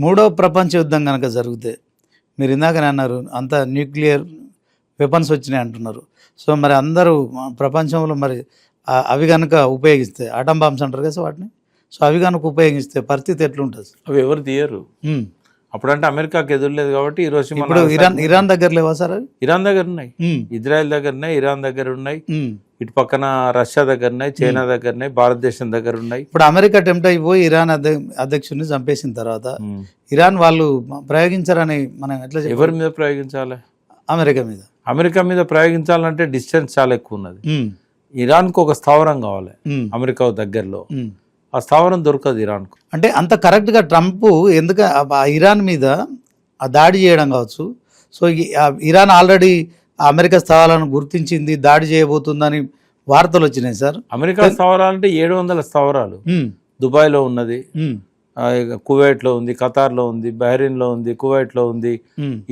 మూడో ప్రపంచ యుద్ధం కనుక జరిగితే మీరు ఇందాకనే అన్నారు అంత న్యూక్లియర్ వెపన్స్ వచ్చినాయి అంటున్నారు. సో మరి అందరూ ప్రపంచంలో మరి అవి కనుక ఉపయోగిస్తే ఆటం బాంబ్స్ అంటారు కదా వాటిని, సో అవి కనుక ఉపయోగిస్తే పరిస్థితి ఎట్లుంటుంది? అవి ఎవరు తీయరు. అప్పుడంటే అమెరికాకి ఎదురులేదు కాబట్టి ఈరోజు ఇప్పుడు ఇరాన్ దగ్గర లేవా సార్? అవి ఇరాన్ దగ్గర ఉన్నాయి, ఇజ్రాయెల్ దగ్గర ఉన్నాయి, ఇరాన్ దగ్గర ఉన్నాయి, ఇటు పక్కన రష్యా దగ్గర ఉన్నాయి, చైనా దగ్గర ఉన్నాయి, భారతదేశం దగ్గర ఉన్నాయి. ఇప్పుడు అమెరికా టెంప్ట్ అయిపోయి ఇరాన్ అధ్యక్షుడిని చంపేసిన తర్వాత ఇరాన్ వాళ్ళు ప్రయోగించారని మనం ఎట్లా? ఎవరి మీద ప్రయోగించాలి? అమెరికా మీద. అమెరికా మీద ప్రయోగించాలంటే డిస్టెన్స్ చాలా ఎక్కువ ఉన్నది. ఇరాన్కు ఒక స్థావరం కావాలి అమెరికా దగ్గరలో, ఆ స్థావరం దొరకదు ఇరాన్కు. అంటే అంత కరెక్ట్గా ట్రంప్ ఎందుకు ఇరాన్ మీద ఆ దాడి చేయడం కావచ్చు. సో ఇరాన్ ఆల్రెడీ అమెరికా స్థావరాలను గుర్తించింది, దాడి చేయబోతుందని వార్తలు వచ్చినాయి సార్. అమెరికా స్థావరాలు అంటే 700 స్థావరాలు దుబాయ్లో ఉన్నది, కువైట్లో ఉంది, ఖతార్లో ఉంది, బహ్రెయిన్లో ఉంది, కువైట్లో ఉంది,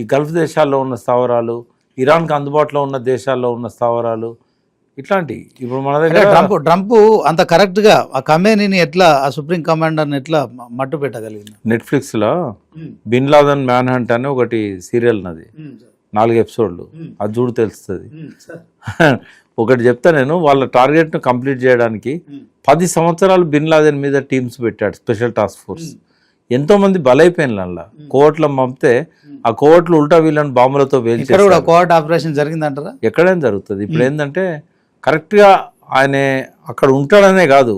ఈ గల్ఫ్ దేశాల్లో ఉన్న స్థావరాలు, ఇరాన్కి అందుబాటులో ఉన్న దేశాల్లో ఉన్న స్థావరాలు, ఇట్లాంటి. ఇప్పుడు మన దగ్గర ట్రంప్ అంత కరెక్ట్గా ఆ కమేనీని ఎట్లా, ఆ సుప్రీం కమాండర్ని ఎట్లా మట్టు పెట్టగలిగింది? నెట్ఫ్లిక్స్లో బిన్ లాదెన్ మ్యాన్ హంట్ అని ఒకటి సీరియల్ ఉన్నది, 4 ఎపిసోడ్లు, అది చూడు తెలుస్తుంది. ఒకటి చెప్తా నేను, వాళ్ళ టార్గెట్ను కంప్లీట్ చేయడానికి 10 సంవత్సరాలు బిన్ లాదెన్ మీద టీమ్స్ పెట్టాడు, స్పెషల్ టాస్క్ ఫోర్స్. ఎంతోమంది బలైపోయిన అలా కోవట్లో పంపితే ఆ కోవట్లు ఉల్టా వీళ్ళని బాంబులతో పేల్చారు. కోవట్ ఆపరేషన్ జరిగిందంటారా? ఎక్కడైనా జరుగుతుంది. ఇప్పుడు ఏంటంటే కరెక్ట్గా ఆయన అక్కడ ఉంటాడనే కాదు,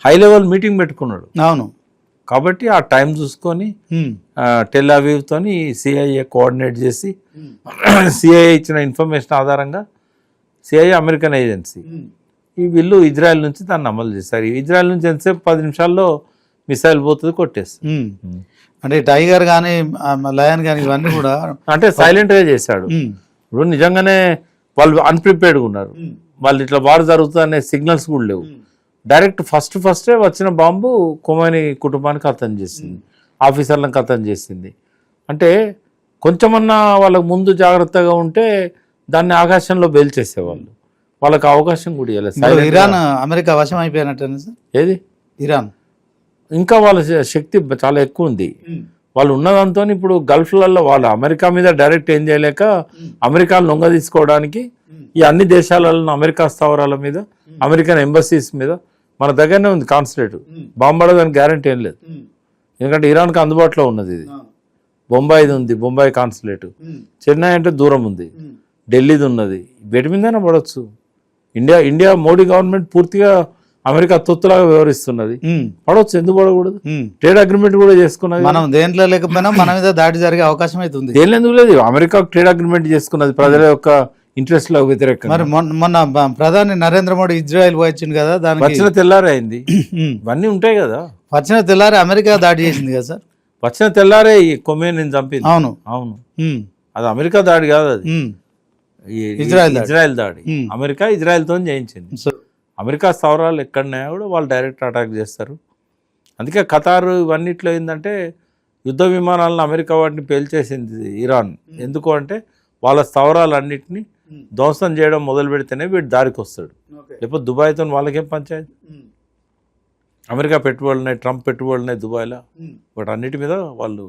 హై లెవెల్ మీటింగ్ పెట్టుకున్నాడు. అవును, కాబట్టి ఆ టైం చూసుకొని టెల్ అవీవ్తోని సిఐఏ కోఆర్డినేట్ చేసి సిఐఏ ఇచ్చిన ఇన్ఫర్మేషన్ ఆధారంగా, సిఐఏ అమెరికన్ ఏజెన్సీ, ఈ వీళ్ళు ఇజ్రాయెల్ నుంచి దాన్ని అమలు చేస్తారు. ఇజ్రాయెల్ నుంచి ఎంతసేపు 10 నిమిషాల్లో మిసైల్ పోతుంది, కొట్టేస్తుంది. అంటే టైగర్ కానీ లయన్ కానీ ఇవన్నీ కూడా అంటే సైలెంట్గా చేశాడు. ఇప్పుడు నిజంగానే వాళ్ళు అన్ప్రిపేర్డ్గా ఉన్నారు, వాళ్ళు ఇట్లా వార్ జరుగుతుంది అనే సిగ్నల్స్ కూడా లేవు. డైరెక్ట్ ఫస్టే వచ్చిన బాంబు ఖొమైనీ కుటుంబానికి ఖతం చేసింది, ఆఫీసర్లను ఖతం చేసింది. అంటే కొంచెమన్నా వాళ్ళకు ముందు జాగ్రత్తగా ఉంటే దాన్ని ఆకాశంలో బేల్చేసేవాళ్ళు, వాళ్ళకి అవకాశం కూడా ఇవ్వలేదు. ఇరాన్ అమెరికా వశం అయిపోయినట్టు సార్. ఏది ఇరాన్ ఇంకా వాళ్ళ శక్తి చాలా ఎక్కువ ఉంది. వాళ్ళు ఉన్నదంతో ఇప్పుడు గల్ఫ్లలో వాళ్ళు అమెరికా మీద డైరెక్ట్ ఏం చేయలేక అమెరికాను లొంగ తీసుకోవడానికి ఈ అన్ని దేశాలలో అమెరికా స్థావరాల మీద, అమెరికన్ ఎంబసీస్ మీద, మన దగ్గరనే ఉంది కాన్సులేట్, బాంబడదానికి గ్యారంటీ ఏం లేదు. ఎందుకంటే ఇరాన్కి అందుబాటులో ఉన్నది. ఇది బొంబాయిది ఉంది, బొంబాయి కాన్సులేట్. చెన్నై అంటే దూరం ఉంది, ఢిల్లీది ఉన్నది, వీటి మీదనే పడవచ్చు. ఇండియా మోడీ గవర్నమెంట్ పూర్తిగా అమెరికా తొత్తులాగా వ్యవహరిస్తున్నది, పడవచ్చు, ఎందుకు పడకూడదు? ట్రేడ్ అగ్రిమెంట్ కూడా చేసుకున్నది. మనం దేంట్లో లేకపోయినా మన మీద దాడి జరిగే అవకాశం అయితే ఉంది. దేని ఎందుకు లేదు, అమెరికా ట్రేడ్ అగ్రిమెంట్ చేసుకున్నది ప్రజల యొక్క ఇంట్రెస్ట్ లో వ్యతిరేకంగా. మరి మొన్న ప్రధాని నరేంద్ర మోడీ ఇజ్రాయెల్ వచ్చింది కదా, దానికి వచ్చిన తెల్లారే అయింది. ఇవన్నీ ఉంటాయి కదా, వచ్చిన తెల్లారే అమెరికా దాడి చేసింది కదా సార్. వచ్చిన తెల్లారే ఈ ఖొమైనీని చంపింది. అవును, అది అమెరికా దాడి కాదు, అది ఇజ్రాయెల్ దాడి. అమెరికా ఇజ్రాయెల్తో చేయించింది. అమెరికా స్థావరాలు ఎక్కడున్నాయో కూడా వాళ్ళు డైరెక్ట్ అటాక్ చేస్తారు. అందుకే ఖతార్ ఇవన్నిట్లో ఏంటంటే యుద్ధ విమానాలను అమెరికా వాటిని పేల్చేసింది ఇరాన్. ఎందుకు అంటే వాళ్ళ స్థావరాలన్నింటినీ ధ్వంసం చేయడం మొదలు పెడితేనే వీడు దారికి వస్తాడు, లేకపోతే దుబాయ్తో వాళ్ళకేం పంచాయతీ. అమెరికా పెట్టుబడులు ఉన్నాయి, ట్రంప్ పెట్టుబడులు ఉన్నాయి దుబాయ్లో, వాటి అన్నిటి మీద వాళ్ళు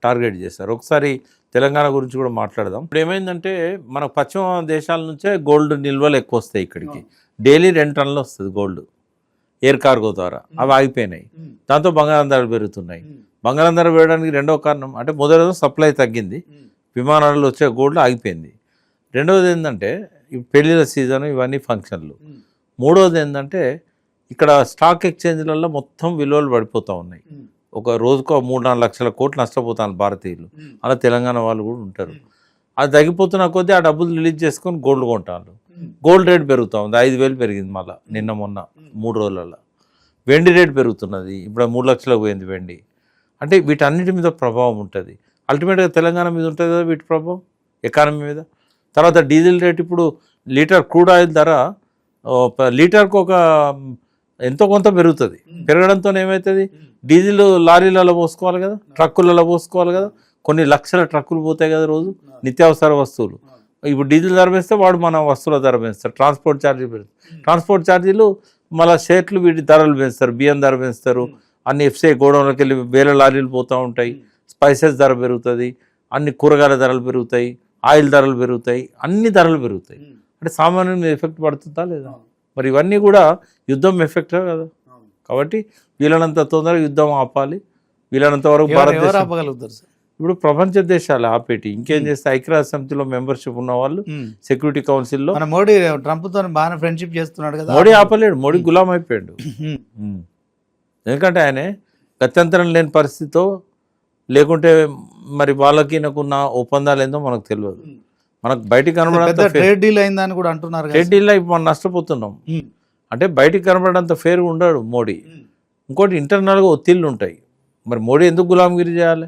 టార్గెట్ చేస్తారు. ఒకసారి తెలంగాణ గురించి కూడా మాట్లాడదాం. ఇప్పుడు ఏమైందంటే మన పశ్చిమ దేశాల నుంచే గోల్డ్ నిల్వలు ఎక్కువ వస్తాయి ఇక్కడికి. డైలీ 2 టన్నులు వస్తుంది గోల్డ్ ఎయిర్ కార్గో ద్వారా, అవి ఆగిపోయినాయి. దాంతో బంగారం ధరలు పెరుగుతున్నాయి. బంగారం ధర పెరగడానికి రెండో కారణం అంటే మొదటిది సప్లై తగ్గింది, విమానాల్లో వచ్చే గోల్డ్ ఆగిపోయింది. రెండవది ఏంటంటే ఈ పెళ్ళిళ్ళ సీజన్, ఇవన్నీ ఫంక్షన్లు. మూడవది ఏంటంటే ఇక్కడ స్టాక్ ఎక్స్చేంజ్లలో మొత్తం విలువలు పడిపోతూ ఉన్నాయి. ఒక రోజుకు 3-4 లక్షల కోట్లు నష్టపోతాను భారతీయులు, అలా తెలంగాణ వాళ్ళు కూడా ఉంటారు. అది తగ్గిపోతున్న కొద్దీ ఆ డబ్బులు రిలీజ్ చేసుకొని గోల్డ్ కొంటారు. గోల్డ్ రేట్ పెరుగుతూ ఉంది, 5,000 పెరిగింది మళ్ళీ మొన్న 3 రోజులలో. వెండి రేట్ పెరుగుతున్నది, ఇప్పుడు 3 లక్షలకు పోయింది వెండి. అంటే వీటన్నిటి మీద ప్రభావం ఉంటుంది. అల్టిమేట్గా తెలంగాణ మీద ఉంటుంది కదా వీటి ప్రభావం ఎకానమీ మీద. తర్వాత డీజిల్ రేట్, ఇప్పుడు లీటర్ క్రూడ్ ఆయిల్ ధర లీటర్కు ఒక ఎంతో కొంత పెరుగుతుంది. పెరగడంతో ఏమవుతుంది, డీజిల్ లారీలలో పోసుకోవాలి కదా, ట్రక్కులలో పోసుకోవాలి కదా, కొన్ని లక్షల ట్రక్కులు పోతాయి కదా రోజు నిత్యావసర వస్తువులు. ఇప్పుడు డీజిల్ ధర పెంచితే వాడు మన వస్తువుల ధర పెంచుతారు, ట్రాన్స్పోర్ట్ ఛార్జీలు పెంచుతారు. ట్రాన్స్పోర్ట్ ఛార్జీలు మళ్ళీ షేర్లు వీటి ధరలు పెంచుతారు, బియ్యం ధర పెంచుతారు. అన్ని ఎఫ్సీఐ గోడౌన్లోకి వెళ్ళి వేల లారీలు పోతూ ఉంటాయి, స్పైసెస్ ధర పెరుగుతుంది, అన్ని కూరగాయల ధరలు పెరుగుతాయి, ఆయిల్ ధరలు పెరుగుతాయి, అన్ని ధరలు పెరుగుతాయి. అంటే సామాన్యుల మీద ఎఫెక్ట్ పడుతుందా లేదా? మరి ఇవన్నీ కూడా యుద్ధం ఎఫెక్టే కదా. కాబట్టి వీళ్ళనంత తొందరగా యుద్ధం ఆపాలి, వీళ్ళనంత వరకు భారతదేశం ఆపగలుగుతారు సార్? ఇప్పుడు ప్రపంచ దేశాలు ఆపేటి ఇంకేం చేస్తే ఐక్యరాజ్య సమితిలో మెంబర్షిప్ ఉన్న వాళ్ళు సెక్యూరిటీ కౌన్సిల్లో. మన మోడీ ట్రంప్తో బాగా ఫ్రెండ్షిప్ చేస్తున్నాడు కదా. మోడీ ఆపలేడు, మోడీ గులాం అయిపోయాడు. ఎందుకంటే ఆయన గత్యంతరం లేని పరిస్థితితో, లేకుంటే మరి వాళ్ళకి నాకున్న ఒప్పందాలు ఏందో మనకు తెలియదు. మనకు బయటికి కనబడంత ట్రేడ్ డీల్ అయిందని కూడా అంటున్నారు. ట్రేడ్ డీల్ ఇప్పుడు మనం నష్టపోతున్నాం. అంటే బయటికి కనబడంత ఫేర్ ఉండడు మోడీ. ఇంకోటి ఇంటర్నల్గా ఒత్తిళ్ళు ఉంటాయి. మరి మోడీ ఎందుకు గులాంగిరి చేయాలి?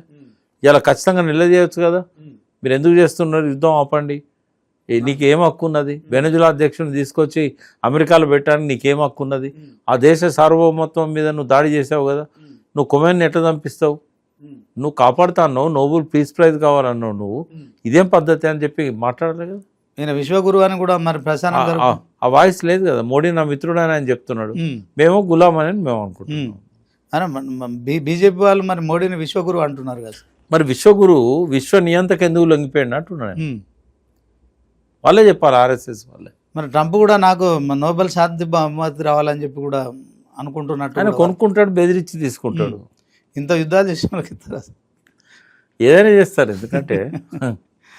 ఇలా ఖచ్చితంగా నిలదీయవచ్చు కదా. మీరు ఎందుకు చేస్తున్నారు, యుద్ధం ఆపండి, నీకేం హక్కు ఉన్నది? వెనజులా అధ్యక్షుని తీసుకొచ్చి అమెరికాలో పెట్టడానికి నీకేం హక్కు ఉన్నది? ఆ దేశ సార్వభౌమత్వం మీద నువ్వు దాడి చేసావు కదా, నువ్వు కొమెన్ని ఎట్లా చంపిస్తావు? నువ్వు కాపాడుతా అన్నావు, నోబెల్ పీస్ ప్రైజ్ కావాలన్నావు, నువ్వు ఇదేం పద్ధతి అని చెప్పి మాట్లాడాలి కదా. ఈయన విశ్వగురు అని కూడా మరి ప్రశాంత్ ఆ వాయిస్ లేదు కదా. మోడీ నా మిత్రుడు అని ఆయన చెప్తున్నాడు, మేము గులాం అని మేము అనుకుంటున్నాం. బీజేపీ వాళ్ళు మరి మోడీని విశ్వగురు అంటున్నారు కదా. మరి విశ్వగురు విశ్వ నియంతకు ఎందుకు లొంగిపోయాడు అంటున్నాడు. వాళ్ళే చెప్పాలి, ఆర్ఎస్ఎస్ వాళ్ళే. మరి ట్రంప్ కూడా నాకు నోబెల్ శాంతి బహుమతి రావాలని చెప్పి కూడా అనుకుంటున్నట్టు. ఆయన కొనుక్కుంటాడు, బెదిరించి తీసుకుంటాడు. ఇంత యుద్ధాలు చేసిన వాళ్ళకి ఏదైనా చేస్తారు. ఎందుకంటే